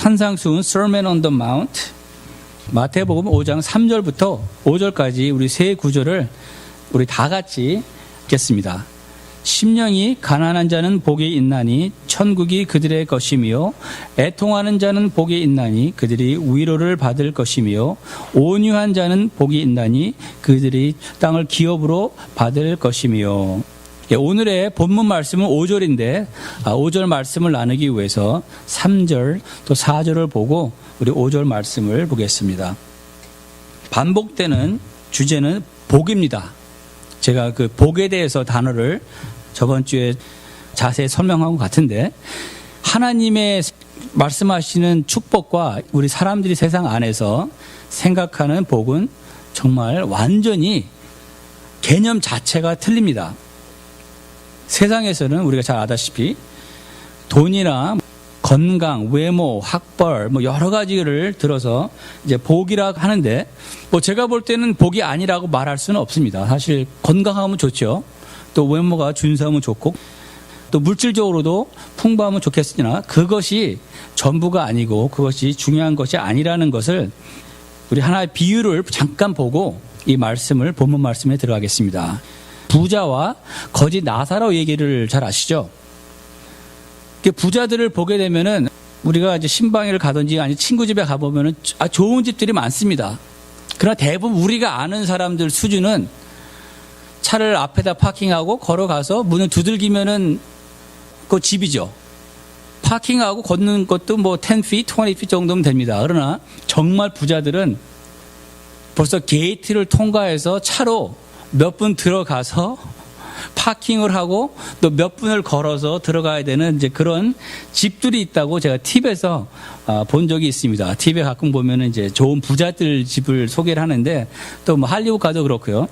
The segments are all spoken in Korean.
산상수훈 Sermon on the Mount 마태복음 5장 3절부터 5절까지 우리 세 구절을 우리 다 같이 읽겠습니다. 심령이 가난한 자는 복이 있나니 천국이 그들의 것이며 애통하는 자는 복이 있나니 그들이 위로를 받을 것이며 온유한 자는 복이 있나니 그들이 땅을 기업으로 받을 것이며. 오늘의 본문 말씀은 5절인데 5절 말씀을 나누기 위해서 3절 또 4절을 보고 우리 5절 말씀을 보겠습니다. 반복되는 주제는 복입니다. 제가 그 복에 대해서 단어를 저번 주에 자세히 설명한 것 같은데, 하나님의 말씀하시는 축복과 우리 사람들이 세상 안에서 생각하는 복은 정말 완전히 개념 자체가 틀립니다. 세상에서는 우리가 잘 아다시피 돈이나 건강, 외모, 학벌 여러 가지를 들어서 이제 복이라고 하는데, 제가 볼 때는 복이 아니라고 말할 수는 없습니다. 사실 건강하면 좋죠. 또 외모가 준수하면 좋고 또 물질적으로도 풍부하면 좋겠으나 그것이 전부가 아니고 그것이 중요한 것이 아니라는 것을 우리 하나의 비유를 잠깐 보고 이 말씀을 본문 말씀에 들어가겠습니다. 부자와 거지 나사로 얘기를 잘 아시죠? 부자들을 보게 되면은 우리가 이제 신방을 가든지 아니 친구 집에 가보면은 좋은 집들이 많습니다. 그러나 대부분 우리가 아는 사람들 수준은 차를 앞에다 파킹하고 걸어가서 문을 두들기면은 그 집이죠. 파킹하고 걷는 것도 10feet, 20feet 정도면 됩니다. 그러나 정말 부자들은 벌써 게이트를 통과해서 차로 몇 분 들어가서 파킹을 하고 또 몇 분을 걸어서 들어가야 되는 이제 그런 집들이 있다고 제가 팁에서 본 적이 있습니다. 팁에 가끔 보면은 이제 좋은 부자들 집을 소개를 하는데 또 할리우드 가도 그렇고요.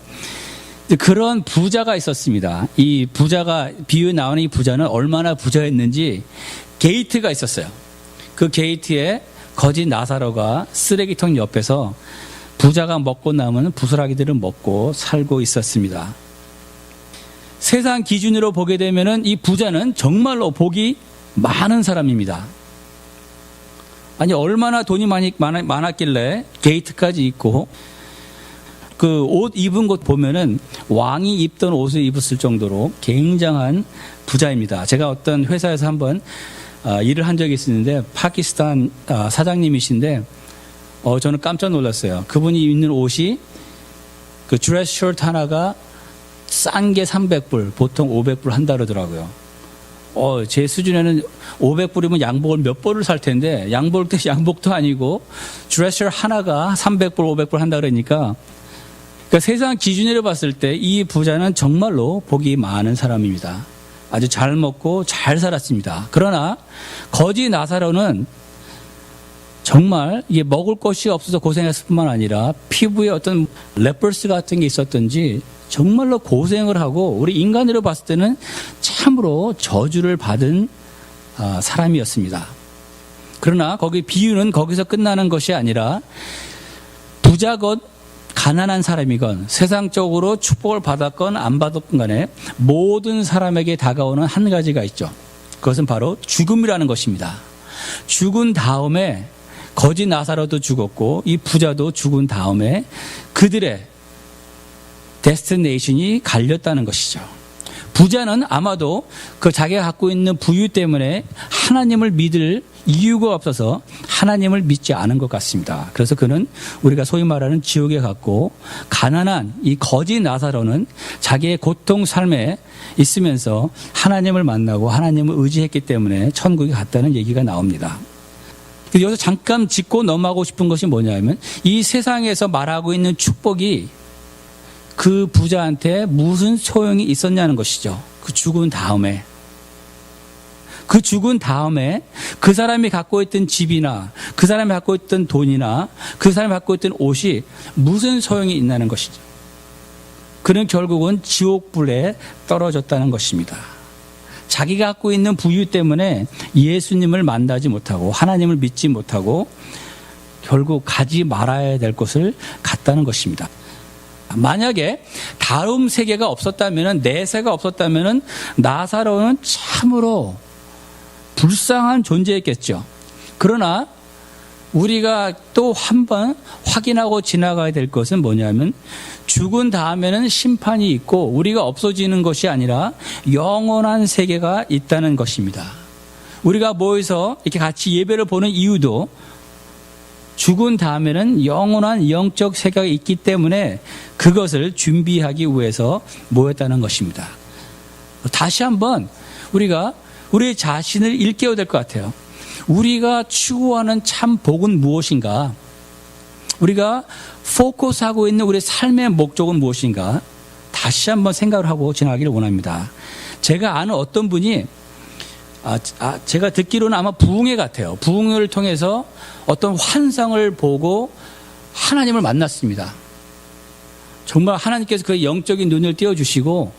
그런 부자가 있었습니다. 이 부자가 비유에 나오는 이 부자는 얼마나 부자였는지 게이트가 있었어요. 그 게이트에 거지 나사로가 쓰레기통 옆에서 부자가 먹고 남은 부스라기들을 먹고 살고 있었습니다. 세상 기준으로 보게 되면은 이 부자는 정말로 복이 많은 사람입니다. 아니 얼마나 돈이 많았길래 게이트까지 있고 그 옷 입은 곳 보면은 왕이 입던 옷을 입었을 정도로 굉장한 부자입니다. 제가 어떤 회사에서 한번 일을 한 적이 있었는데 파키스탄 사장님이신데 저는 깜짝 놀랐어요. 그분이 입는 옷이 그 드레스 셔츠 하나가 싼 게 300불, 보통 500불 한다 그러더라고요. 제 수준에는 500불이면 양복을 몇 벌을 살 텐데 양복도 아니고 드레스 셔츠 하나가 300불, 500불 한다 그러니까 세상 기준으로 봤을 때 이 부자는 정말로 복이 많은 사람입니다. 아주 잘 먹고 잘 살았습니다. 그러나 거지 나사로는 정말 이게 먹을 것이 없어서 고생했을 뿐만 아니라 피부에 어떤 레퍼스 같은 게 있었던지 정말로 고생을 하고 우리 인간으로 봤을 때는 참으로 저주를 받은 사람이었습니다. 그러나 거기 비유는 거기서 끝나는 것이 아니라 부자건 가난한 사람이건 세상적으로 축복을 받았건 안 받았건 간에 모든 사람에게 다가오는 한 가지가 있죠. 그것은 바로 죽음이라는 것입니다. 죽은 다음에 거지 나사로도 죽었고 이 부자도 죽은 다음에 그들의 데스티네이션이 갈렸다는 것이죠. 부자는 아마도 그 자기가 갖고 있는 부유 때문에 하나님을 믿을 이유가 없어서 하나님을 믿지 않은 것 같습니다. 그래서 그는 우리가 소위 말하는 지옥에 갔고, 가난한 이 거지 나사로는 자기의 고통 삶에 있으면서 하나님을 만나고 하나님을 의지했기 때문에 천국에 갔다는 얘기가 나옵니다. 여기서 잠깐 짚고 넘어가고 싶은 것이 뭐냐면 이 세상에서 말하고 있는 축복이 그 부자한테 무슨 소용이 있었냐는 것이죠. 그 죽은 다음에 그 사람이 갖고 있던 집이나 그 사람이 갖고 있던 돈이나 그 사람이 갖고 있던 옷이 무슨 소용이 있냐는 것이죠. 그는 결국은 지옥불에 떨어졌다는 것입니다. 자기가 갖고 있는 부유 때문에 예수님을 만나지 못하고 하나님을 믿지 못하고 결국 가지 말아야 될 곳을 갔다는 것입니다. 만약에 다음 세계가 없었다면, 내세가 없었다면 나사로는 참으로 불쌍한 존재였겠죠. 그러나 우리가 또 한 번 확인하고 지나가야 될 것은 뭐냐면 죽은 다음에는 심판이 있고 우리가 없어지는 것이 아니라 영원한 세계가 있다는 것입니다. 우리가 모여서 이렇게 같이 예배를 보는 이유도 죽은 다음에는 영원한 영적 세계가 있기 때문에 그것을 준비하기 위해서 모였다는 것입니다. 다시 한번 우리가 우리 자신을 일깨워야 될 것 같아요. 우리가 추구하는 참 복은 무엇인가? 우리가 포커스하고 있는 우리 삶의 목적은 무엇인가? 다시 한번 생각을 하고 지나가기를 원합니다. 제가 아는 어떤 분이 제가 듣기로는 아마 부흥회 같아요. 부흥회를 통해서 어떤 환상을 보고 하나님을 만났습니다. 정말 하나님께서 그 영적인 눈을 띄워주시고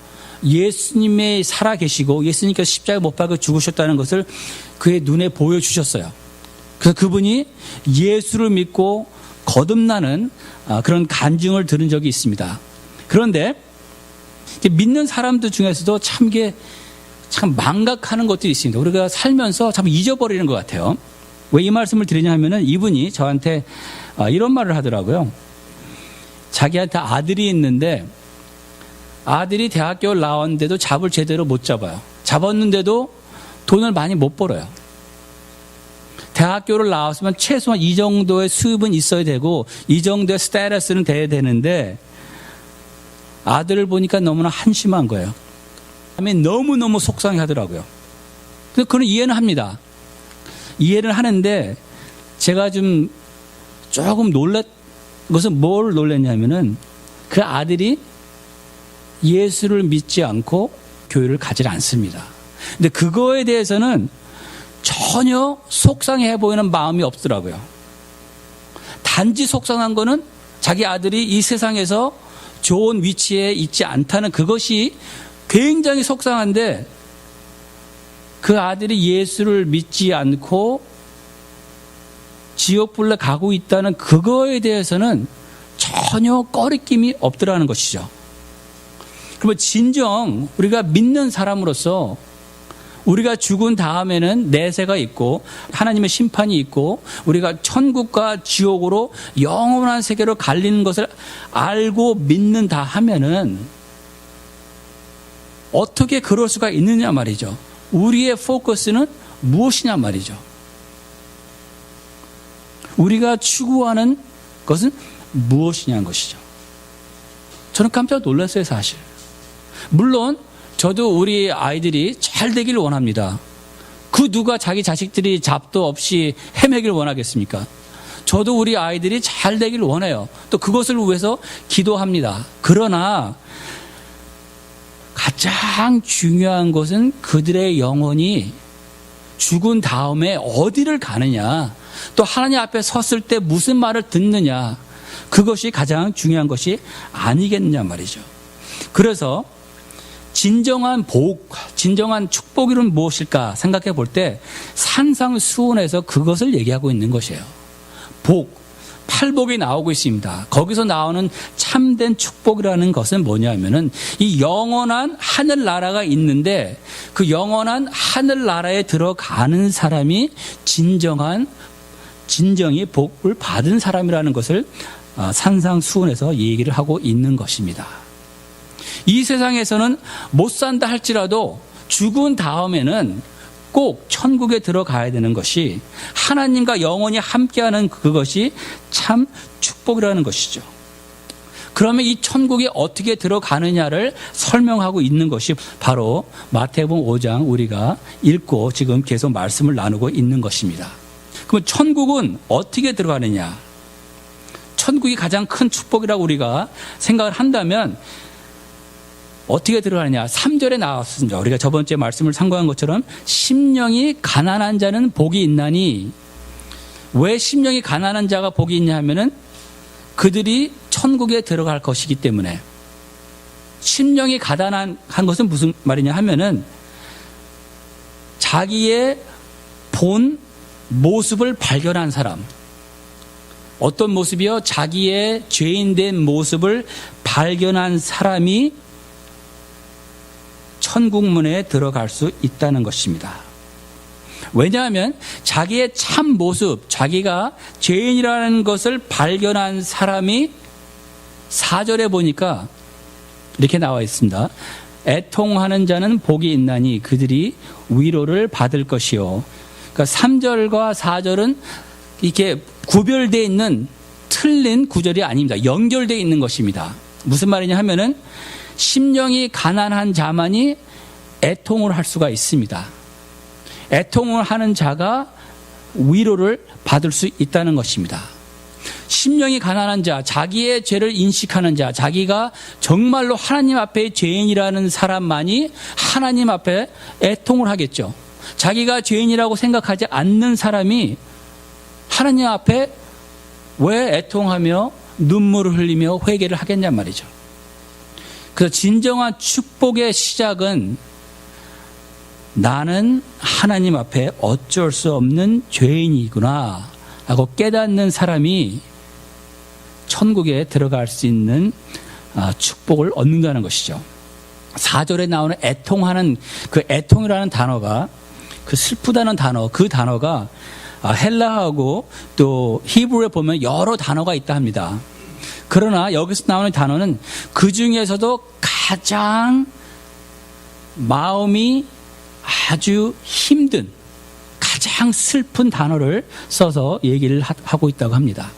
예수님이 살아계시고 예수님께서 십자가에 못 박아 죽으셨다는 것을 그의 눈에 보여주셨어요. 그래서 그분이 예수를 믿고 거듭나는 그런 간증을 들은 적이 있습니다. 그런데 믿는 사람들 중에서도 참 망각하는 것들이 있습니다. 우리가 살면서 참 잊어버리는 것 같아요. 왜 이 말씀을 드리냐 하면은 이분이 저한테 이런 말을 하더라고요. 자기한테 아들이 있는데 아들이 대학교를 나왔는데도 잡을 제대로 못 잡아요. 잡았는데도 돈을 많이 못 벌어요. 대학교를 나왔으면 최소한 이 정도의 수입은 있어야 되고 이 정도의 스테이터스는 돼야 되는데 아들을 보니까 너무나 한심한 거예요. 너무너무 속상해 하더라고요. 그래서 그는 이해는 합니다. 이해를 하는데 제가 조금 놀란 것은 뭘 놀랐냐면은 그 아들이 예수를 믿지 않고 교회를 가지 않습니다. 근데 그거에 대해서는 전혀 속상해 보이는 마음이 없더라고요. 단지 속상한 거는 자기 아들이 이 세상에서 좋은 위치에 있지 않다는 그것이 굉장히 속상한데 그 아들이 예수를 믿지 않고 지옥불에 가고 있다는 그거에 대해서는 전혀 꺼리낌이 없더라는 것이죠. 그러면 진정 우리가 믿는 사람으로서 우리가 죽은 다음에는 내세가 있고 하나님의 심판이 있고 우리가 천국과 지옥으로 영원한 세계로 갈리는 것을 알고 믿는다 하면은 어떻게 그럴 수가 있느냐 말이죠. 우리의 포커스는 무엇이냐 말이죠. 우리가 추구하는 것은 무엇이냐는 것이죠. 저는 깜짝 놀랐어요, 사실. 물론 저도 우리 아이들이 잘 되기를 원합니다. 그 누가 자기 자식들이 잡도 없이 헤매길 원하겠습니까? 저도 우리 아이들이 잘 되기를 원해요. 또 그것을 위해서 기도합니다. 그러나 가장 중요한 것은 그들의 영혼이 죽은 다음에 어디를 가느냐, 또 하나님 앞에 섰을 때 무슨 말을 듣느냐, 그것이 가장 중요한 것이 아니겠느냐 말이죠. 그래서 진정한 진정한 축복이란 무엇일까 생각해 볼 때 산상수훈에서 그것을 얘기하고 있는 것이에요. 팔복이 나오고 있습니다. 거기서 나오는 참된 축복이라는 것은 뭐냐면은 이 영원한 하늘나라가 있는데 그 영원한 하늘나라에 들어가는 사람이 진정히 복을 받은 사람이라는 것을 산상수훈에서 얘기를 하고 있는 것입니다. 이 세상에서는 못 산다 할지라도 죽은 다음에는 꼭 천국에 들어가야 되는 것이 하나님과 영원히 함께하는 그것이 참 축복이라는 것이죠. 그러면 이 천국에 어떻게 들어가느냐를 설명하고 있는 것이 바로 마태복음 5장 우리가 읽고 지금 계속 말씀을 나누고 있는 것입니다. 그럼 천국은 어떻게 들어가느냐? 천국이 가장 큰 축복이라고 우리가 생각을 한다면 어떻게 들어가느냐? 3절에 나왔습니다. 우리가 저번주에 말씀을 참고한 것처럼 심령이 가난한 자는 복이 있나니, 왜 심령이 가난한 자가 복이 있냐 하면은 그들이 천국에 들어갈 것이기 때문에. 심령이 가난한 것은 무슨 말이냐 하면은 자기의 본 모습을 발견한 사람. 어떤 모습이요? 자기의 죄인된 모습을 발견한 사람이 천국문에 들어갈 수 있다는 것입니다. 왜냐하면 자기의 참 모습, 자기가 죄인이라는 것을 발견한 사람이 4절에 보니까 이렇게 나와 있습니다. 애통하는 자는 복이 있나니 그들이 위로를 받을 것이요. 그러니까 3절과 4절은 이렇게 구별되어 있는 틀린 구절이 아닙니다. 연결되어 있는 것입니다. 무슨 말이냐 하면은 심령이 가난한 자만이 애통을 할 수가 있습니다. 애통을 하는 자가 위로를 받을 수 있다는 것입니다. 심령이 가난한 자, 자기의 죄를 인식하는 자, 자기가 정말로 하나님 앞에 죄인이라는 사람만이 하나님 앞에 애통을 하겠죠. 자기가 죄인이라고 생각하지 않는 사람이 하나님 앞에 왜 애통하며 눈물을 흘리며 회개를 하겠냔 말이죠. 그래서 진정한 축복의 시작은 나는 하나님 앞에 어쩔 수 없는 죄인이구나 라고 깨닫는 사람이 천국에 들어갈 수 있는 축복을 얻는다는 것이죠. 4절에 나오는 애통하는 그 애통이라는 단어가 그 슬프다는 단어, 그 단어가 헬라하고 또 히브리에 보면 여러 단어가 있다 합니다. 그러나 여기서 나오는 단어는 그 중에서도 가장 마음이 아주 힘든 가장 슬픈 단어를 써서 얘기를 하고 있다고 합니다.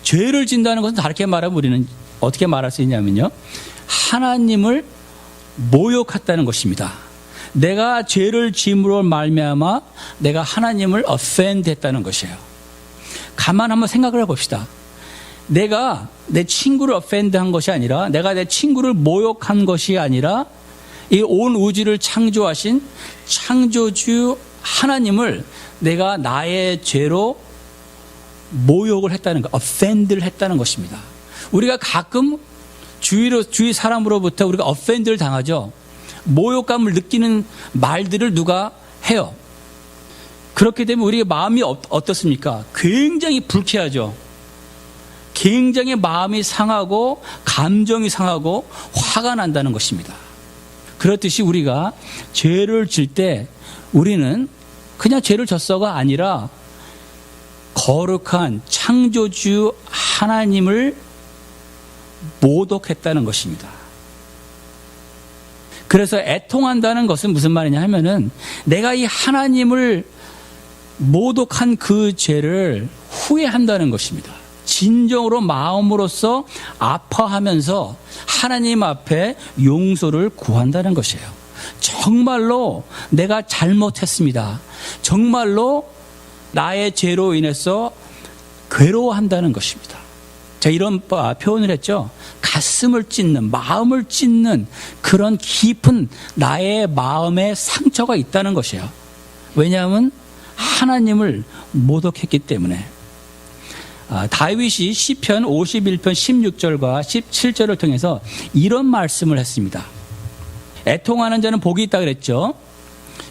죄를 진다는 것은 다르게 말하면 우리는 어떻게 말할 수 있냐면요, 하나님을 모욕했다는 것입니다. 내가 죄를 짐으로 말미암아 내가 하나님을 offend 했다는 것이에요. 가만 한번 생각을 해봅시다. 내가 내 친구를 offend 한 것이 아니라, 내가 내 친구를 모욕한 것이 아니라 이 온 우주를 창조하신 창조주 하나님을 내가 나의 죄로 모욕을 했다는 것, offend를 했다는 것입니다. 우리가 가끔 주위 사람으로부터 우리가 offend를 당하죠. 모욕감을 느끼는 말들을 누가 해요. 그렇게 되면 우리의 마음이 어떻습니까? 굉장히 불쾌하죠. 굉장히 마음이 상하고 감정이 상하고 화가 난다는 것입니다. 그렇듯이 우리가 죄를 질 때 우리는 그냥 죄를 졌어가 아니라 거룩한 창조주 하나님을 모독했다는 것입니다. 그래서 애통한다는 것은 무슨 말이냐 하면은 내가 이 하나님을 모독한 그 죄를 후회한다는 것입니다. 진정으로 마음으로서 아파하면서 하나님 앞에 용서를 구한다는 것이에요. 정말로 내가 잘못했습니다. 정말로 나의 죄로 인해서 괴로워한다는 것입니다. 제가 이런 표현을 했죠. 가슴을 찢는, 마음을 찢는 그런 깊은 나의 마음에 상처가 있다는 것이에요. 왜냐하면 하나님을 모독했기 때문에. 다윗이 시편 51편 16절과 17절을 통해서 이런 말씀을 했습니다. 애통하는 자는 복이 있다 그랬죠.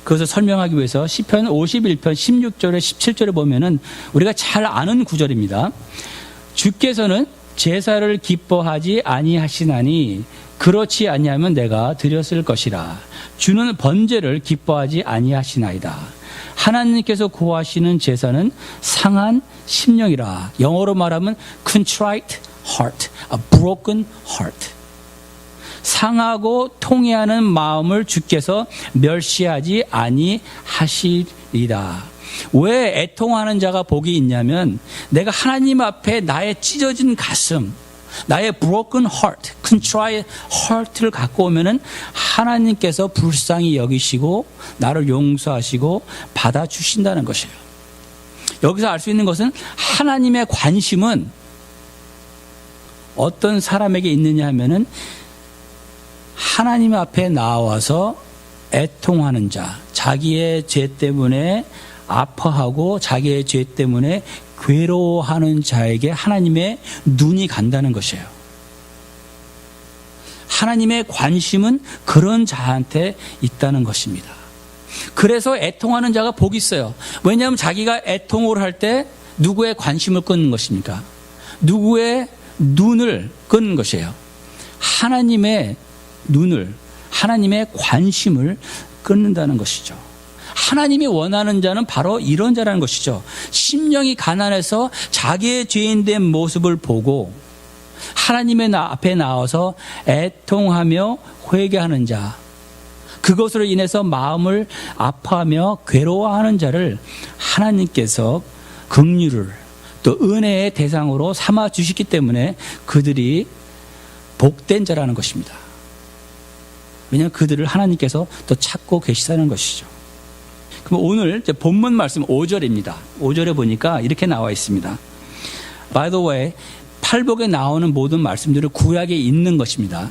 그것을 설명하기 위해서 시편 51편 16절에 17절에 보면은 우리가 잘 아는 구절입니다. 주께서는 제사를 기뻐하지 아니하시나니 그렇지 아니하면 내가 드렸을 것이라. 주는 번제를 기뻐하지 아니하시나이다. 하나님께서 구하시는 제사는 상한 심령이라. 영어로 말하면 contrite heart, a broken heart. 상하고 통회하는 마음을 주께서 멸시하지 아니하시리라. 왜 애통하는 자가 복이 있냐면 내가 하나님 앞에 나의 찢어진 가슴, 나의 broken heart, contrite heart를 갖고 오면은 하나님께서 불쌍히 여기시고 나를 용서하시고 받아주신다는 것이에요. 여기서 알 수 있는 것은 하나님의 관심은 어떤 사람에게 있느냐 하면은 하나님 앞에 나와서 애통하는 자, 자기의 죄 때문에 아파하고 자기의 죄 때문에 괴로워하는 자에게 하나님의 눈이 간다는 것이에요. 하나님의 관심은 그런 자한테 있다는 것입니다. 그래서 애통하는 자가 복이 있어요. 왜냐하면 자기가 애통을 할 때 누구의 관심을 끄는 것입니까? 누구의 눈을 끄는 것이에요. 하나님의 눈을, 하나님의 관심을 끊는다는 것이죠. 하나님이 원하는 자는 바로 이런 자라는 것이죠. 심령이 가난해서 자기의 죄인된 모습을 보고 하나님의 앞에 나와서 애통하며 회개하는 자, 그것으로 인해서 마음을 아파하며 괴로워하는 자를 하나님께서 긍휼을 또 은혜의 대상으로 삼아 주시기 때문에 그들이 복된 자라는 것입니다. 왜냐하면 그들을 하나님께서 또 찾고 계시다는 것이죠. 그럼 오늘 본문 말씀 5절입니다. 5절에 보니까 이렇게 나와 있습니다. By the way, 팔복에 나오는 모든 말씀들은 구약에 있는 것입니다.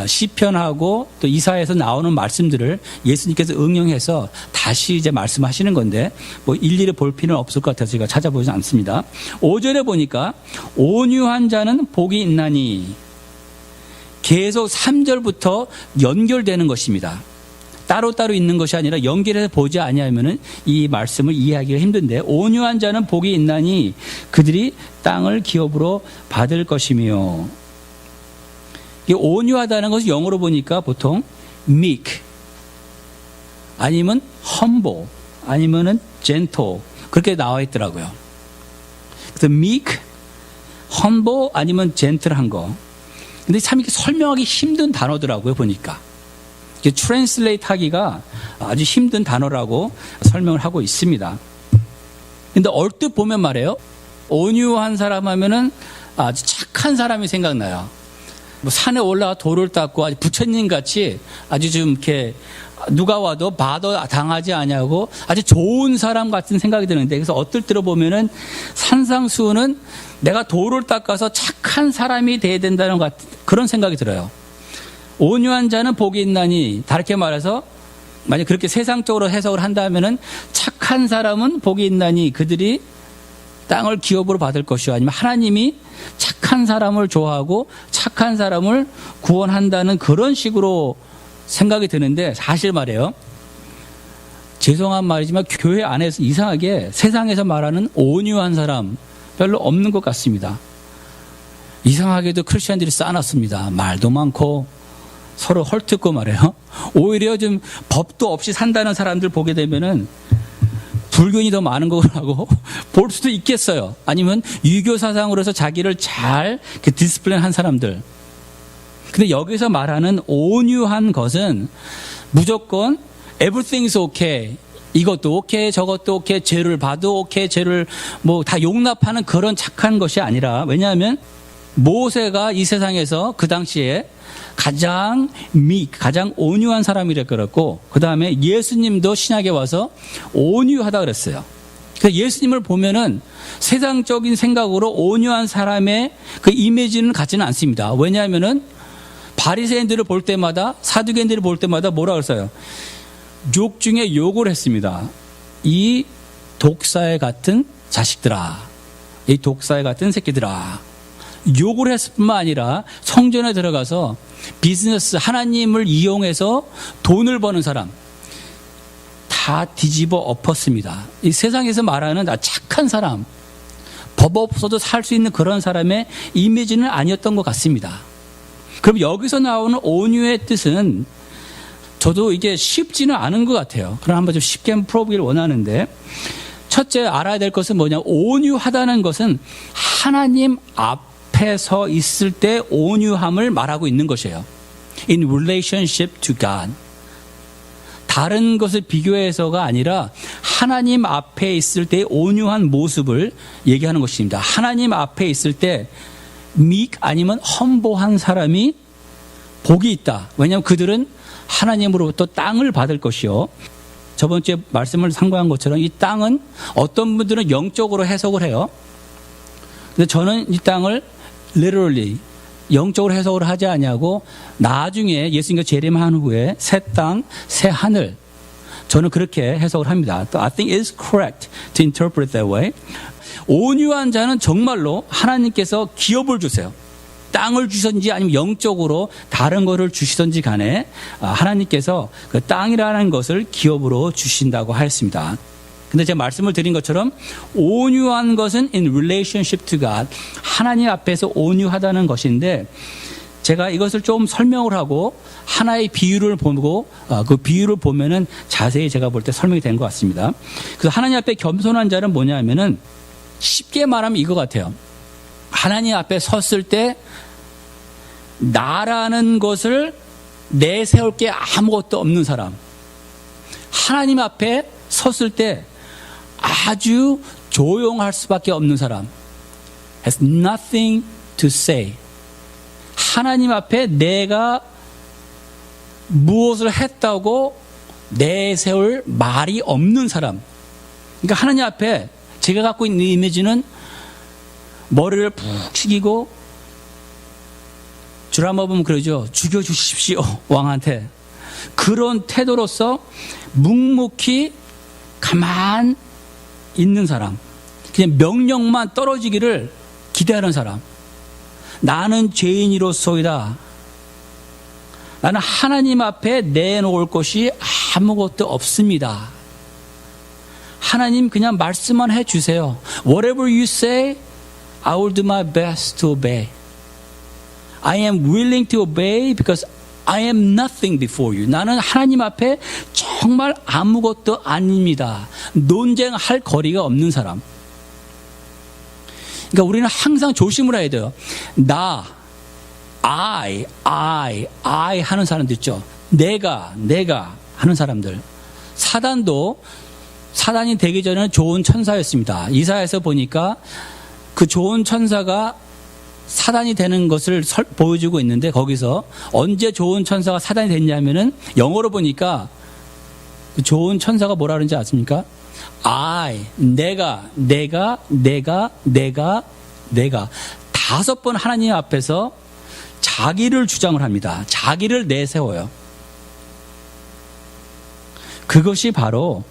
시편하고 또 이사야에서 나오는 말씀들을 예수님께서 응용해서 다시 이제 말씀하시는 건데 뭐 일일이 볼 필요는 없을 것 같아서 제가 찾아보지 않습니다. 5절에 보니까 온유한 자는 복이 있나니 계속 3절부터 연결되는 것입니다. 따로따로 있는 것이 아니라 연결해서 보지 아니하면은 이 말씀을 이해하기가 힘든데, 온유한 자는 복이 있나니 그들이 땅을 기업으로 받을 것이며, 이 온유하다는 것을 영어로 보니까 보통 meek 아니면 humble 아니면은 gentle 그렇게 나와 있더라고요. 그래서 meek, humble 아니면 gentle한 거. 근데 참 이렇게 설명하기 힘든 단어더라고요, 보니까. 트랜슬레이트 하기가 아주 힘든 단어라고 설명을 하고 있습니다. 근데 얼뜻 보면 말이에요, 온유한 사람 하면은 아주 착한 사람이 생각나요. 뭐 산에 올라가 돌을 닦고 아주 부처님 같이 아주 좀 이렇게 누가 와도 봐도 당하지 아니하고 아주 좋은 사람 같은 생각이 드는데, 그래서 어떨 때로 보면은 산상수훈은 내가 돌을 닦아서 착한 사람이 돼야 된다는 것 같은 그런 생각이 들어요. 온유한 자는 복이 있나니, 다르게 말해서 만약 그렇게 세상적으로 해석을 한다면은 착한 사람은 복이 있나니 그들이 땅을 기업으로 받을 것이요, 아니면 하나님이 착한 사람을 좋아하고 착한 사람을 구원한다는 그런 식으로 생각이 드는데, 사실 말이에요, 죄송한 말이지만 교회 안에서 이상하게 세상에서 말하는 온유한 사람 별로 없는 것 같습니다. 이상하게도 크리스천들이 쌓아놨습니다. 말도 많고 서로 헐뜯고 말이에요. 오히려 좀 법도 없이 산다는 사람들 보게 되면은 불균이 더 많은 거라고 볼 수도 있겠어요. 아니면 유교 사상으로 해서 자기를 잘 디스플레이 한 사람들. 근데 여기서 말하는 온유한 것은 무조건 everything's okay, 이것도 오케이 저것도 오케이, 죄를 봐도 오케이, 죄를 뭐 다 용납하는 그런 착한 것이 아니라, 왜냐하면 모세가 이 세상에서 그 당시에 가장 가장 온유한 사람이라 그랬고, 그 다음에 예수님도 신약에 와서 온유하다 그랬어요. 그래서 예수님을 보면은 세상적인 생각으로 온유한 사람의 그 이미지는 같지는 않습니다. 왜냐하면은 바리새인들을 볼 때마다, 사두개인들을 볼 때마다 뭐라 그랬어요? 욕 중에 욕을 했습니다. 이 독사에 같은 자식들아, 이 독사에 같은 새끼들아. 욕을 했을 뿐만 아니라 성전에 들어가서 비즈니스, 하나님을 이용해서 돈을 버는 사람 다 뒤집어 엎었습니다. 이 세상에서 말하는 착한 사람, 법 없어도 살 수 있는 그런 사람의 이미지는 아니었던 것 같습니다. 그럼 여기서 나오는 온유의 뜻은 저도 이게 쉽지는 않은 것 같아요. 그럼 한번 좀 쉽게 한번 풀어보기를 원하는데, 첫째 알아야 될 것은 뭐냐, 온유하다는 것은 하나님 앞에 서 있을 때 온유함을 말하고 있는 것이에요. In relationship to God. 다른 것을 비교해서가 아니라 하나님 앞에 있을 때 온유한 모습을 얘기하는 것입니다. 하나님 앞에 있을 때 meek 아니면 험보한 사람이 복이 있다. 왜냐하면 그들은 하나님으로부터 땅을 받을 것이요. 저번 주에 말씀을 상고한 것처럼 이 땅은 어떤 분들은 영적으로 해석을 해요. 근데 저는 이 땅을 literally 영적으로 해석을 하지 않냐고, 나중에 예수님과 재림한 후에 새 땅, 새 하늘, 저는 그렇게 해석을 합니다. I think it's correct to interpret that way. 온유한 자는 정말로 하나님께서 기업을 주세요. 땅을 주시든지 아니면 영적으로 다른 거를 주시든지 간에 하나님께서 그 땅이라는 것을 기업으로 주신다고 하였습니다. 근데 제가 말씀을 드린 것처럼 온유한 것은 in relationship to God, 하나님 앞에서 온유하다는 것인데, 제가 이것을 좀 설명을 하고 하나의 비유를 보고 그 비유를 보면은 자세히 제가 볼 때 설명이 된 것 같습니다. 그래서 하나님 앞에 겸손한 자는 뭐냐면은 쉽게 말하면 이거 같아요. 하나님 앞에 섰을 때 나라는 것을 내세울 게 아무것도 없는 사람. 하나님 앞에 섰을 때 아주 조용할 수밖에 없는 사람. Has nothing to say. 하나님 앞에 내가 무엇을 했다고 내세울 말이 없는 사람. 그러니까 하나님 앞에 제가 갖고 있는 이미지는 머리를 푹 숙이고 드라마 보면 그러죠. 죽여주십시오 왕한테. 그런 태도로서 묵묵히 가만 있는 사람. 그냥 명령만 떨어지기를 기대하는 사람. 나는 죄인이로소이다. 나는 하나님 앞에 내놓을 것이 아무것도 없습니다. 하나님 그냥 말씀만 해주세요. Whatever you say, I will do my best to obey. I am willing to obey because I am nothing before you. 나는 하나님 앞에 정말 아무것도 아닙니다. 논쟁할 거리가 없는 사람. 그러니까 우리는 항상 조심을 해야 돼요. 나, I 하는 사람들 있죠. 내가 하는 사람들. 사단이 되기 전에는 좋은 천사였습니다. 이사야에서 보니까 그 좋은 천사가 사단이 되는 것을 보여주고 있는데 거기서 언제 좋은 천사가 사단이 됐냐면은 영어로 보니까 그 좋은 천사가 뭐라 그러는지 아십니까? 내가 5번 하나님 앞에서 자기를 주장을 합니다. 자기를 내세워요. 그것이 바로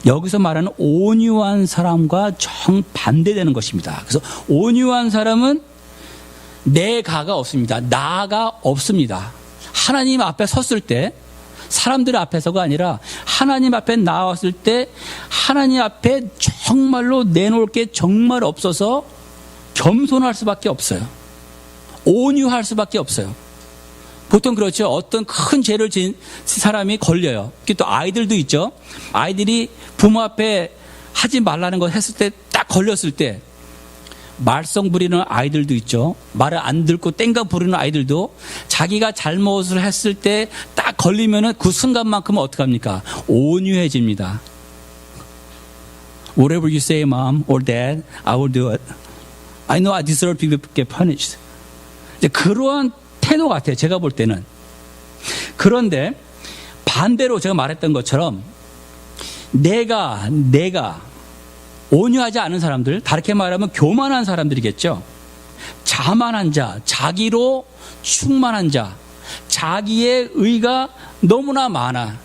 여기서 말하는 온유한 사람과 정반대되는 것입니다. 그래서 온유한 사람은 내가가 없습니다. 나가 없습니다. 하나님 앞에 섰을 때 사람들 앞에서가 아니라 하나님 앞에 나왔을 때 하나님 앞에 정말로 내놓을 게 정말 없어서 겸손할 수밖에 없어요. 온유할 수밖에 없어요. 보통 그렇죠. 어떤 큰 죄를 지은 사람이 걸려요. 또 아이들도 있죠. 아이들이 부모 앞에 하지 말라는 거 했을 때 딱 걸렸을 때 말썽 부리는 아이들도 있죠. 말을 안 듣고 땡가 부르는 아이들도 자기가 잘못을 했을 때 딱 걸리면은 그 순간만큼은 어떡합니까? 온유해집니다. Whatever you say, mom or dad, I will do it. I know I deserve to get punished. 이제 그러한 태도 같아요. 제가 볼 때는. 그런데 반대로 제가 말했던 것처럼 내가 온유하지 않은 사람들, 다르게 말하면 교만한 사람들이겠죠. 자만한 자, 자기로 충만한 자, 자기의 의가 너무나 많아.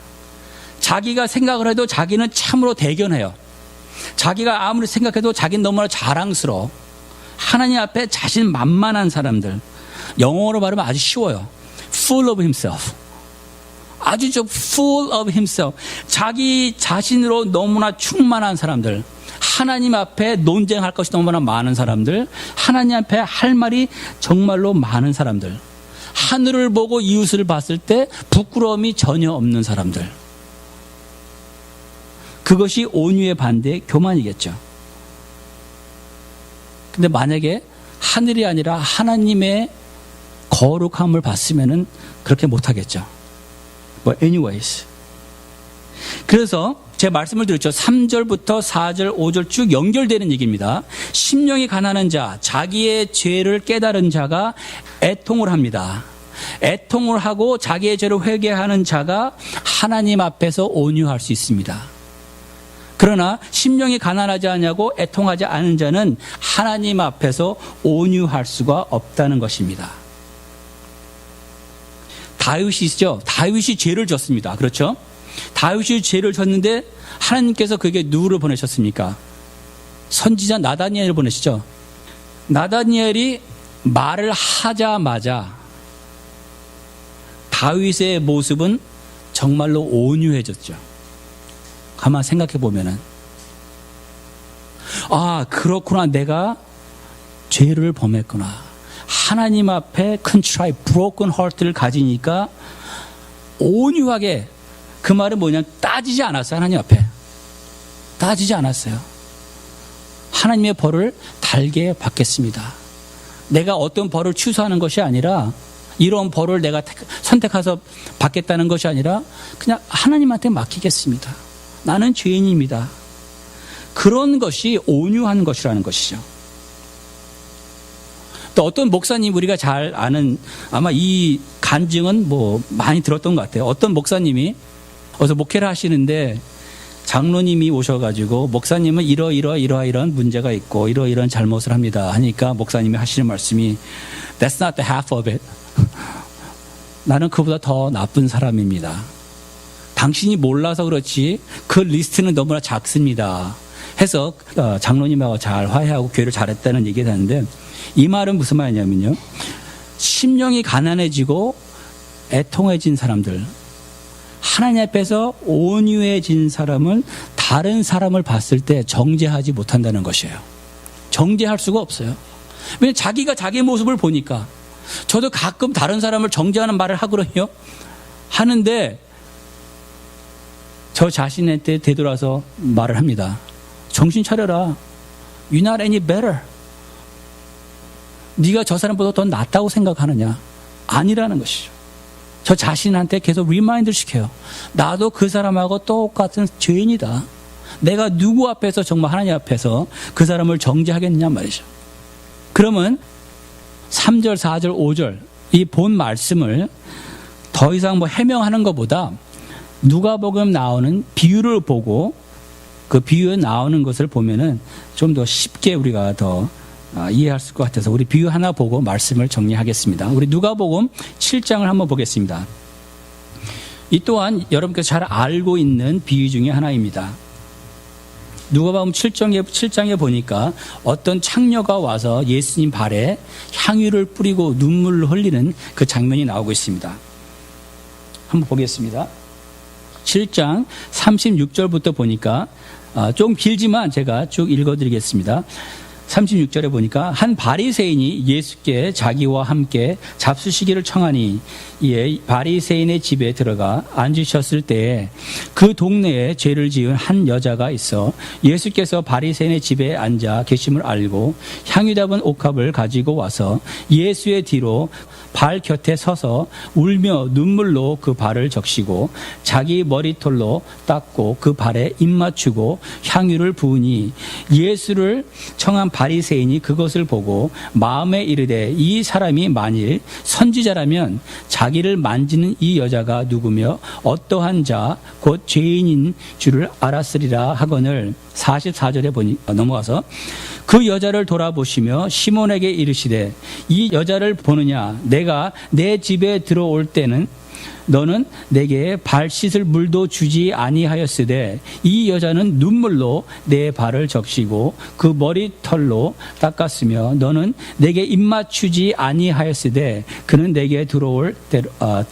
자기가 생각을 해도 자기는 참으로 대견해요. 자기가 아무리 생각해도 자기는 너무나 자랑스러워. 하나님 앞에 자신만만한 사람들. 영어로 말하면 아주 쉬워요. Full of himself. 아주 좀 full of himself. 자기 자신으로 너무나 충만한 사람들. 하나님 앞에 논쟁할 것이 너무나 많은 사람들. 하나님 앞에 할 말이 정말로 많은 사람들. 하늘을 보고 이웃을 봤을 때 부끄러움이 전혀 없는 사람들. 그것이 온유의 반대 교만이겠죠. 근데 만약에 하늘이 아니라 하나님의 거룩함을 봤으면은 그렇게 못하겠죠. But anyways. 그래서 제가 말씀을 드렸죠. 3절부터 4절, 5절 쭉 연결되는 얘기입니다. 심령이 가난한 자, 자기의 죄를 깨달은 자가 애통을 합니다. 애통을 하고 자기의 죄를 회개하는 자가 하나님 앞에서 온유할 수 있습니다. 그러나 심령이 가난하지 않냐고 애통하지 않은 자는 하나님 앞에서 온유할 수가 없다는 것입니다. 다윗이죠. 다윗이 죄를 졌습니다. 그렇죠? 다윗이 죄를 졌는데 하나님께서 그에게 누구를 보내셨습니까? 선지자 나다니엘을 보내시죠. 나다니엘이 말을 하자마자 다윗의 모습은 정말로 온유해졌죠. 가만 생각해 보면은 아, 그렇구나. 내가 죄를 범했구나. 하나님 앞에 contrite, broken heart를 가지니까 온유하게, 그 말은 뭐냐, 따지지 않았어요. 하나님 앞에 따지지 않았어요. 하나님의 벌을 달게 받겠습니다. 내가 어떤 벌을 취소하는 것이 아니라, 이런 벌을 내가 선택해서 받겠다는 것이 아니라 그냥 하나님한테 맡기겠습니다. 나는 죄인입니다. 그런 것이 온유한 것이라는 것이죠. 또 어떤 목사님, 우리가 잘 아는, 아마 이 간증은 뭐 많이 들었던 것 같아요. 어떤 목사님이 어서 목회를 하시는데 장로님이 오셔가지고 목사님은 이러이러한 문제가 있고 이러이러한 잘못을 합니다 하니까 목사님이 하시는 말씀이 That's not the half of it. 나는 그보다 더 나쁜 사람입니다. 당신이 몰라서 그렇지 그 리스트는 너무나 작습니다 해서 장로님하고 잘 화해하고 교회를 잘했다는 얘기를 하는데, 이 말은 무슨 말이냐면요, 심령이 가난해지고 애통해진 사람들, 하나님 앞에서 온유해진 사람은 다른 사람을 봤을 때 정죄하지 못한다는 것이에요. 정죄할 수가 없어요. 왜냐하면 자기가 자기 모습을 보니까. 저도 가끔 다른 사람을 정죄하는 말을 하거든요. 하는데 저 자신한테 되돌아서 말을 합니다. 정신 차려라. You're not any better. 네가 저 사람보다 더 낫다고 생각하느냐? 아니라는 것이죠. 저 자신한테 계속 리마인드를 시켜요. 나도 그 사람하고 똑같은 죄인이다. 내가 누구 앞에서, 정말 하나님 앞에서 그 사람을 정죄하겠느냐 말이죠. 그러면 3절, 4절, 5절 이 본 말씀을 더 이상 뭐 해명하는 것보다 누가복음 나오는 비유를 보고 그 비유에 나오는 것을 보면은 좀 더 쉽게 우리가 더 이해할 수 있을 것 같아서 우리 비유 하나 보고 말씀을 정리하겠습니다. 우리 누가복음 7장을 한번 보겠습니다. 이 또한 여러분께서 잘 알고 있는 비유 중에 하나입니다. 누가복음 7장에 보니까 어떤 창녀가 와서 예수님 발에 향유를 뿌리고 눈물을 흘리는 그 장면이 나오고 있습니다. 한번 보겠습니다. 7장 36절부터 보니까 좀 길지만 제가 쭉 읽어드리겠습니다. 36절에 보니까 한 바리새인이 예수께 자기와 함께 잡수시기를 청하니 이에 바리새인의 집에 들어가 앉으셨을 때에 그 동네에 죄를 지은 한 여자가 있어 예수께서 바리새인의 집에 앉아 계심을 알고 향유 담은 옥합을 가지고 와서 예수의 뒤로 발 곁에 서서 울며 눈물로 그 발을 적시고 자기 머리털로 닦고 그 발에 입 맞추고 향유를 부으니 예수를 청한 바리새인이 그것을 보고 마음에 이르되 이 사람이 만일 선지자라면 자기를 만지는 이 여자가 누구며 어떠한 자 곧 죄인인 줄을 알았으리라 하거늘 44절에 보니 넘어가서 그 여자를 돌아보시며 시몬에게 이르시되 이 여자를 보느냐 내가 내 집에 들어올 때는 너는 내게 발 씻을 물도 주지 아니하였으되 이 여자는 눈물로 내 발을 적시고 그 머리털로 닦았으며 너는 내게 입맞추지 아니하였으되 그는 내게 들어올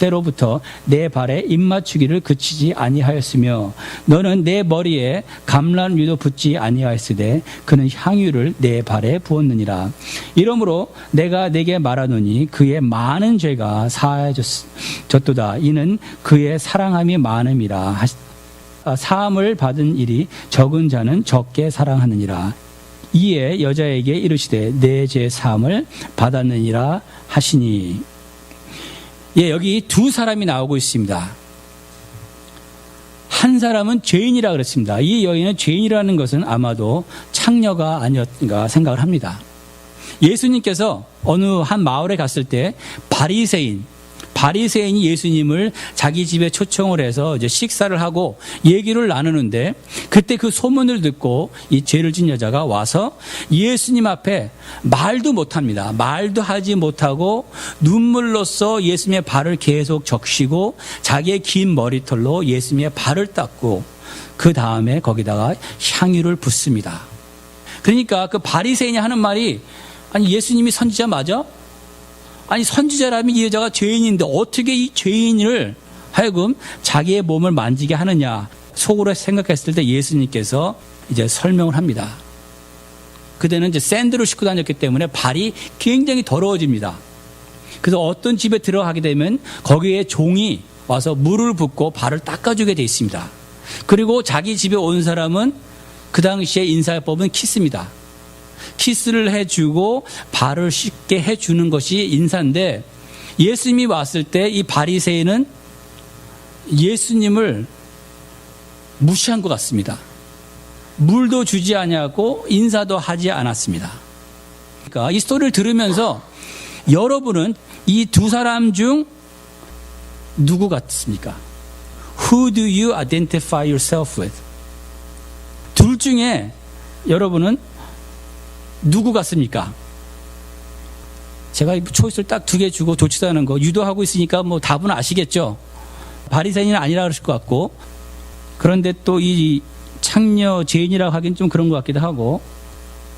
때로부터 내 발에 입맞추기를 그치지 아니하였으며 너는 내 머리에 감람유도 붓지 아니하였으되 그는 향유를 내 발에 부었느니라. 이러므로 내가 내게 말하노니 그의 많은 죄가 사하여졌도다. 이는 그의 사랑함이 많음이라. 사함을 받은 일이 적은 자는 적게 사랑하느니라. 이에 여자에게 이르시되 내 죄 사함을 받았느니라 하시니. 예, 여기 두 사람이 나오고 있습니다. 한 사람은 죄인이라 그랬습니다. 이 여인은 죄인이라는 것은 아마도 창녀가 아니었는가 생각을 합니다. 예수님께서 어느 한 마을에 갔을 때 바리새인이 예수님을 자기 집에 초청을 해서 이제 식사를 하고 얘기를 나누는데 그때 그 소문을 듣고 이 죄를 진 여자가 와서 예수님 앞에 말도 못합니다. 말도 하지 못하고 눈물로써 예수님의 발을 계속 적시고 자기의 긴 머리털로 예수님의 발을 닦고 그 다음에 거기다가 향유를 붓습니다. 그러니까 그 바리새인이 하는 말이 아니 예수님이 선지자 맞아? 아니 선지자라면 이 여자가 죄인인데 어떻게 이 죄인을 하여금 자기의 몸을 만지게 하느냐 속으로 생각했을 때 예수님께서 이제 설명을 합니다. 그때는 이제 샌드로 싣고 다녔기 때문에 발이 굉장히 더러워집니다. 그래서 어떤 집에 들어가게 되면 거기에 종이 와서 물을 붓고 발을 닦아주게 돼 있습니다. 그리고 자기 집에 온 사람은 그 당시에 인사법은 키스입니다. 키스를 해주고 발을 씻게 해주는 것이 인사인데, 예수님이 왔을 때 이 바리새인은 예수님을 무시한 것 같습니다. 물도 주지 아니하고 인사도 하지 않았습니다. 그러니까 이 스토리를 들으면서 여러분은 이 두 사람 중 누구 같습니까? Who do you identify yourself with? 둘 중에 여러분은 누구 같습니까? 제가 초이스를 딱 2개 주고 좋지도 않은 거 유도하고 있으니까 뭐 답은 아시겠죠? 바리새인은 아니라 그러실 것 같고, 그런데 또 이 창녀 죄인이라고 하긴 좀 그런 것 같기도 하고,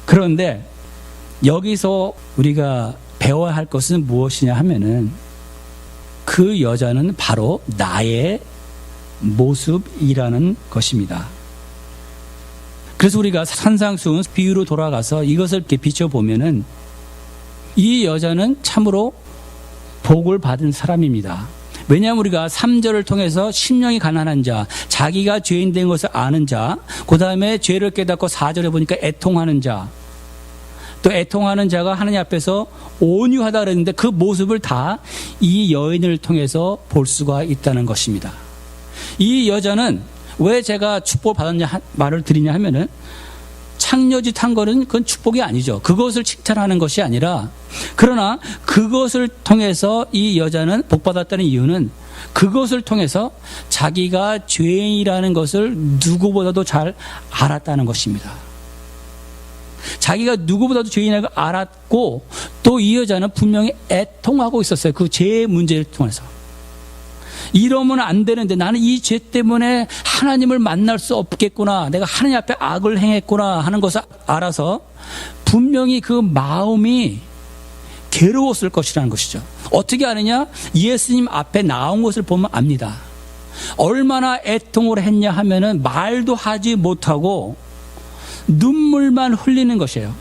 그런데 여기서 우리가 배워야 할 것은 무엇이냐 하면은 그 여자는 바로 나의 모습이라는 것입니다. 그래서 우리가 산상수훈 비유로 돌아가서 이것을 이렇게 비춰보면은 이 여자는 참으로 복을 받은 사람입니다. 왜냐하면 우리가 3절을 통해서 심령이 가난한 자, 자기가 죄인 된 것을 아는 자, 그 다음에 죄를 깨닫고 4절에 보니까 애통하는 자, 또 애통하는 자가 하나님 앞에서 온유하다 그랬는데 그 모습을 다 이 여인을 통해서 볼 수가 있다는 것입니다. 이 여자는 왜 제가 축복을 받았냐 말을 드리냐 하면은, 창녀짓 한 거는 그건 축복이 아니죠. 그것을 칭찬하는 것이 아니라, 그러나 그것을 통해서 이 여자는 복 받았다는 이유는 그것을 통해서 자기가 죄인이라는 것을 누구보다도 잘 알았다는 것입니다. 자기가 누구보다도 죄인이라는 걸 알았고, 또 이 여자는 분명히 애통하고 있었어요. 그 죄의 문제를 통해서. 이러면 안 되는데 나는 이 죄 때문에 하나님을 만날 수 없겠구나, 내가 하나님 앞에 악을 행했구나 하는 것을 알아서 분명히 그 마음이 괴로웠을 것이라는 것이죠. 어떻게 아느냐? 예수님 앞에 나온 것을 보면 압니다. 얼마나 애통을 했냐 하면은 말도 하지 못하고 눈물만 흘리는 것이에요.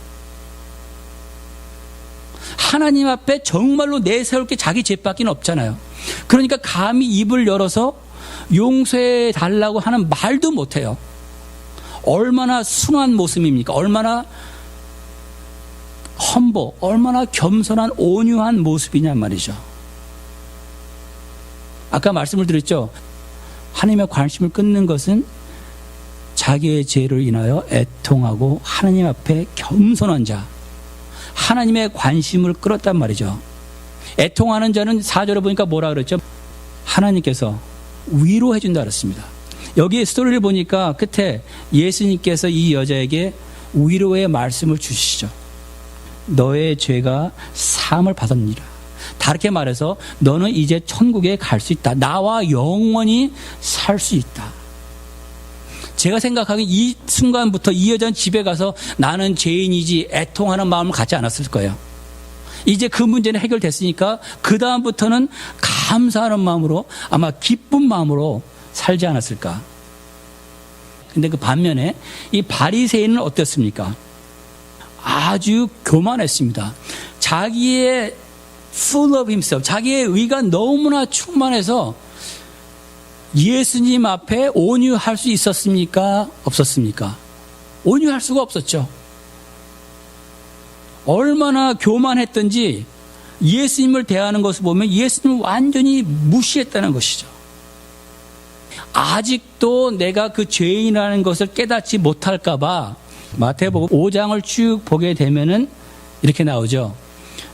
하나님 앞에 정말로 내세울 게 자기 죄밖에 없잖아요. 그러니까 감히 입을 열어서 용서해 달라고 하는 말도 못해요. 얼마나 순한 모습입니까? 얼마나 얼마나 겸손한 온유한 모습이냔 말이죠. 아까 말씀을 드렸죠. 하나님의 관심을 끊는 것은 자기의 죄를 인하여 애통하고 하나님 앞에 겸손한 자, 하나님의 관심을 끌었단 말이죠. 애통하는 자는 4절에 보니까 뭐라 그랬죠? 하나님께서 위로해 준다 그랬습니다. 여기 스토리를 보니까 끝에 예수님께서 이 여자에게 위로의 말씀을 주시죠. 너의 죄가 사함을 받았느니라. 다르게 말해서 너는 이제 천국에 갈 수 있다. 나와 영원히 살 수 있다. 제가 생각하기엔 이 순간부터 이 여자는 집에 가서 나는 죄인이지 애통하는 마음을 갖지 않았을 거예요. 이제 그 문제는 해결됐으니까 그 다음부터는 감사하는 마음으로, 아마 기쁜 마음으로 살지 않았을까. 근데 그 반면에 이 바리새인은 어땠습니까? 아주 교만했습니다. 자기의 full of himself, 자기의 의가 너무나 충만해서 예수님 앞에 온유할 수 있었습니까? 없었습니까? 온유할 수가 없었죠. 얼마나 교만했던지 예수님을 대하는 것을 보면 예수님을 완전히 무시했다는 것이죠. 아직도 내가 그 죄인이라는 것을 깨닫지 못할까봐 마태복음 5장을 쭉 보게 되면은 이렇게 나오죠.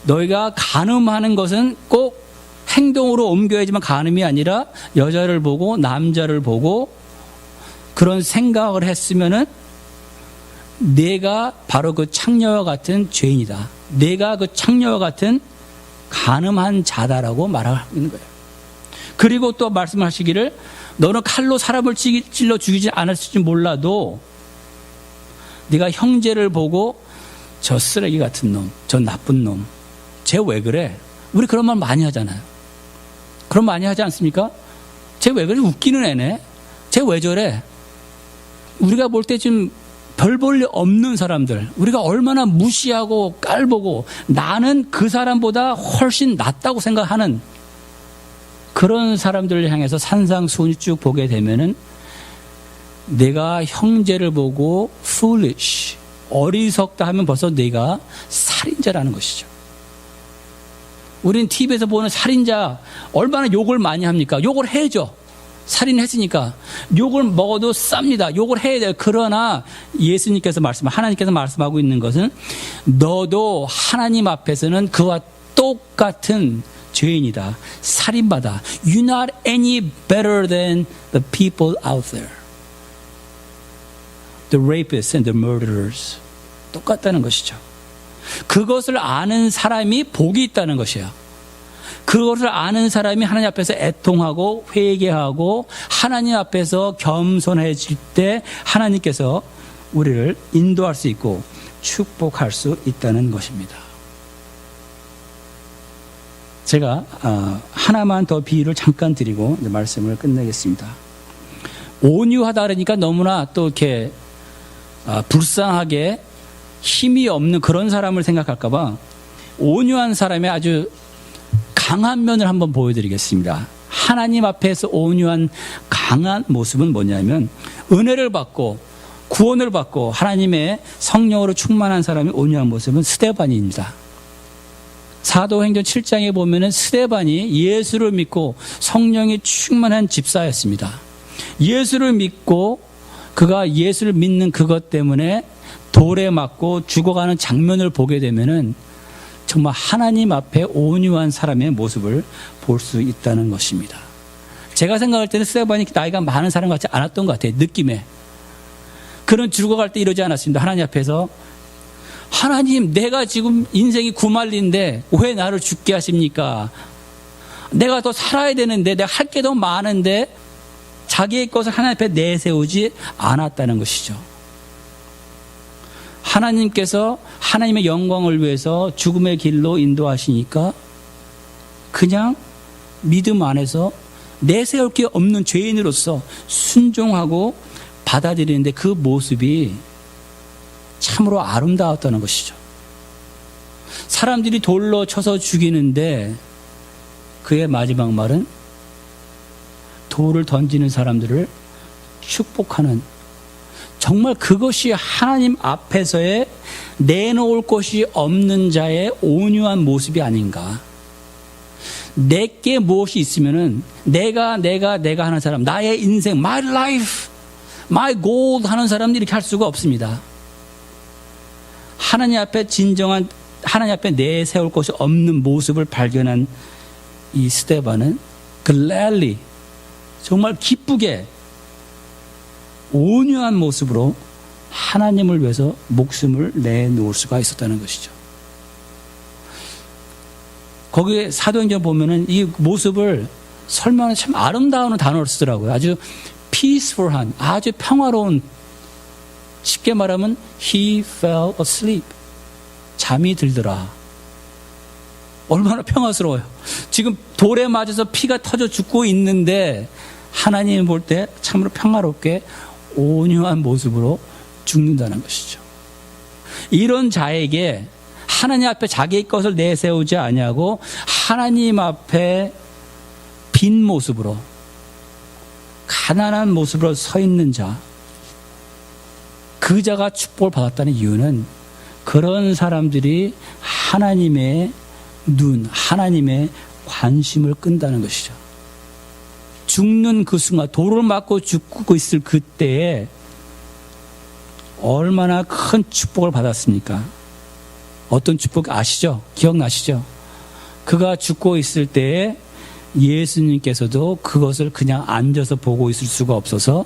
너희가 간음하는 것은 꼭 행동으로 옮겨야지만 간음이 아니라 여자를 보고 남자를 보고 그런 생각을 했으면은 내가 바로 그 창녀와 같은 죄인이다. 내가 그 창녀와 같은 간음한 자다라고 말하고 있는 거예요. 그리고 또 말씀하시기를 너는 칼로 사람을 찔러 죽이지 않았을지 몰라도 네가 형제를 보고 저 쓰레기 같은 놈, 저 나쁜 놈, 쟤 왜 그래? 우리 그런 말 많이 하잖아요. 그런 말 많이 하지 않습니까? 쟤 왜 그래? 웃기는 애네. 쟤 왜 저래? 우리가 볼 때 좀 별 볼 일 없는 사람들, 우리가 얼마나 무시하고 깔보고 나는 그 사람보다 훨씬 낫다고 생각하는 그런 사람들을 향해서 산상수훈이 쭉 보게 되면은 내가 형제를 보고 foolish, 어리석다 하면 벌써 내가 살인자라는 것이죠. 우리는 TV에서 보는 살인자 얼마나 욕을 많이 합니까? 욕을 해야죠. 살인했으니까 욕을 먹어도 쌉니다. 욕을 해야 돼요. 그러나 하나님께서 말씀하고 있는 것은 너도 하나님 앞에서는 그와 똑같은 죄인이다. 살인마다. You're not any better than the people out there. The rapists and the murderers. 똑같다는 것이죠. 그것을 아는 사람이 복이 있다는 것이에요. 그것을 아는 사람이 하나님 앞에서 애통하고 회개하고 하나님 앞에서 겸손해질 때 하나님께서 우리를 인도할 수 있고 축복할 수 있다는 것입니다. 제가 하나만 더 비유를 잠깐 드리고 이제 말씀을 끝내겠습니다. 온유하다 그러니까 너무나 또 이렇게 불쌍하게 힘이 없는 그런 사람을 생각할까 봐 온유한 사람의 아주 강한 면을 한번 보여드리겠습니다. 하나님 앞에서 온유한 강한 모습은 뭐냐면 은혜를 받고 구원을 받고 하나님의 성령으로 충만한 사람이 온유한 모습은 스데반입니다. 사도행전 7장에 보면은 스데반이 예수를 믿고 성령이 충만한 집사였습니다. 예수를 믿고 그가 예수를 믿는 그것 때문에 돌에 맞고 죽어가는 장면을 보게 되면은 정말 하나님 앞에 온유한 사람의 모습을 볼 수 있다는 것입니다. 제가 생각할 때는 스데반이 나이가 많은 사람 같지 않았던 것 같아요. 느낌에. 그는 죽어갈 때 이러지 않았습니다. 하나님 앞에서 하나님, 내가 지금 인생이 구말리인데 왜 나를 죽게 하십니까? 내가 더 살아야 되는데 내가 할 게 더 많은데 자기의 것을 하나님 앞에 내세우지 않았다는 것이죠. 하나님께서 하나님의 영광을 위해서 죽음의 길로 인도하시니까 그냥 믿음 안에서 내세울 게 없는 죄인으로서 순종하고 받아들이는데 그 모습이 참으로 아름다웠다는 것이죠. 사람들이 돌로 쳐서 죽이는데 그의 마지막 말은 돌을 던지는 사람들을 축복하는, 정말 그것이 하나님 앞에서의 내놓을 것이 없는 자의 온유한 모습이 아닌가. 내게 무엇이 있으면은 내가 하는 사람, 나의 인생, my life, my goal 하는 사람들이 이렇게 할 수가 없습니다. 하나님 앞에 진정한, 하나님 앞에 내세울 것이 없는 모습을 발견한 이 스데반은 gladly, 정말 기쁘게 온유한 모습으로 하나님을 위해서 목숨을 내놓을 수가 있었다는 것이죠. 거기에 사도행전 보면은 이 모습을 설명하는 참 아름다운 단어를 쓰더라고요. 아주 peaceful한, 아주 평화로운, 쉽게 말하면 he fell asleep. 잠이 들더라. 얼마나 평화스러워요. 지금 돌에 맞아서 피가 터져 죽고 있는데 하나님 볼 때 참으로 평화롭게 온유한 모습으로 죽는다는 것이죠. 이런 자에게 하나님 앞에 자기의 것을 내세우지 아니하고 하나님 앞에 빈 모습으로, 가난한 모습으로 서 있는 자, 그 자가 축복을 받았다는 이유는 그런 사람들이 하나님의 눈, 하나님의 관심을 끈다는 것이죠. 죽는 그 순간, 돌을 맞고 죽고 있을 그때에 얼마나 큰 축복을 받았습니까? 어떤 축복 아시죠? 기억나시죠? 그가 죽고 있을 때에 예수님께서도 그것을 그냥 앉아서 보고 있을 수가 없어서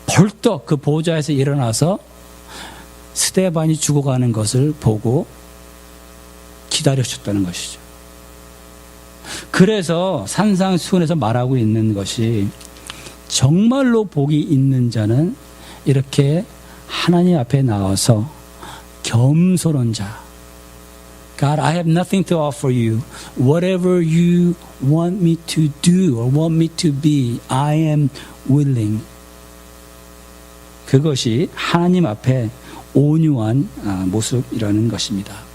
벌떡 그 보좌에서 일어나서 스데반이 죽어가는 것을 보고 기다려주셨다는 것이죠. 그래서 산상수훈에서 말하고 있는 것이 정말로 복이 있는 자는 이렇게 하나님 앞에 나와서 겸손한 자, God, I have nothing to offer you. Whatever you want me to do or want me to be, I am willing. 그것이 하나님 앞에 온유한 모습이라는 것입니다.